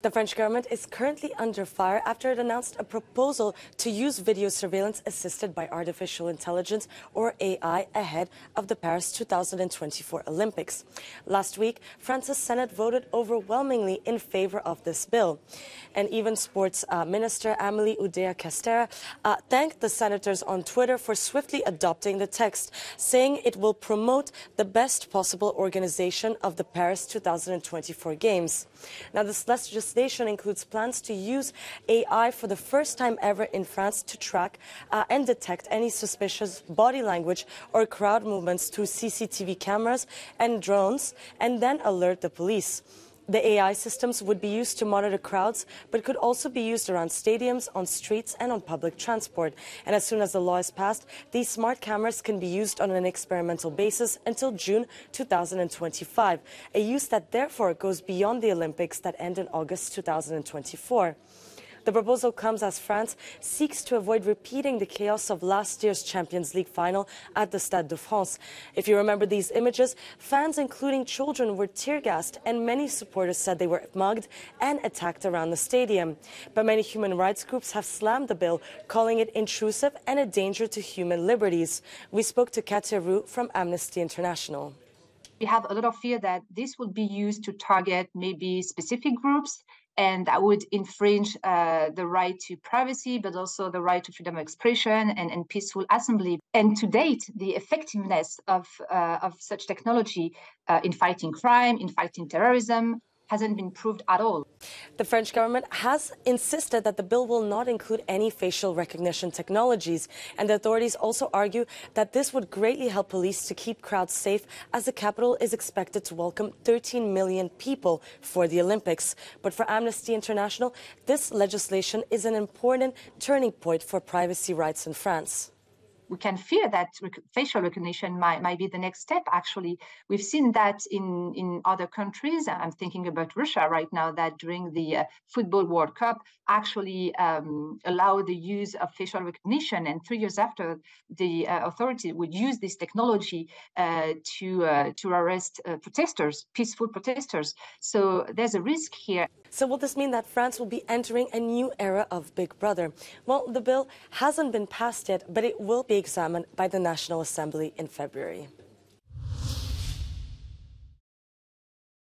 The French government is currently under fire after it announced a proposal to use video surveillance assisted by artificial intelligence, or AI, ahead of the Paris 2024 Olympics. Last week, France's Senate voted overwhelmingly in favor of this bill. And even Sports Minister Amélie Oudéa-Castéra thanked the senators on Twitter for swiftly adopting the text, saying it will promote the best possible organization of the Paris 2024 Games. Now, this legislation includes plans to use AI for the first time ever in France to track and detect any suspicious body language or crowd movements through CCTV cameras and drones, and then alert the police. The AI systems would be used to monitor crowds, but could also be used around stadiums, on streets, and on public transport. And as soon as the law is passed, these smart cameras can be used on an experimental basis until June 2025, a use that therefore goes beyond the Olympics that end in August 2024. The proposal comes as France seeks to avoid repeating the chaos of last year's Champions League final at the Stade de France. If you remember these images, fans, including children, were tear-gassed, and many supporters said they were mugged and attacked around the stadium. But many human rights groups have slammed the bill, calling it intrusive and a danger to human liberties. We spoke to Katia Roux from Amnesty International. We have a lot of fear that this would be used to target maybe specific groups, and that would infringe the right to privacy, but also the right to freedom of expression and peaceful assembly. And to date, the effectiveness of such technology in fighting crime, in fighting terrorism, hasn't been proved at all. The French government has insisted that the bill will not include any facial recognition technologies, and the authorities also argue that this would greatly help police to keep crowds safe, as the capital is expected to welcome 13 million people for the Olympics. But for Amnesty International, this legislation is an important turning point for privacy rights in France. We can fear that facial recognition might be the next step, actually. We've seen that in other countries. I'm thinking about Russia right now, that during the Football World Cup actually allowed the use of facial recognition. And 3 years after, the authority would use this technology to arrest protesters, peaceful protesters. So there's a risk here. So will this mean that France will be entering a new era of Big Brother? Well, the bill hasn't been passed yet, but it will be examined by the National Assembly in February.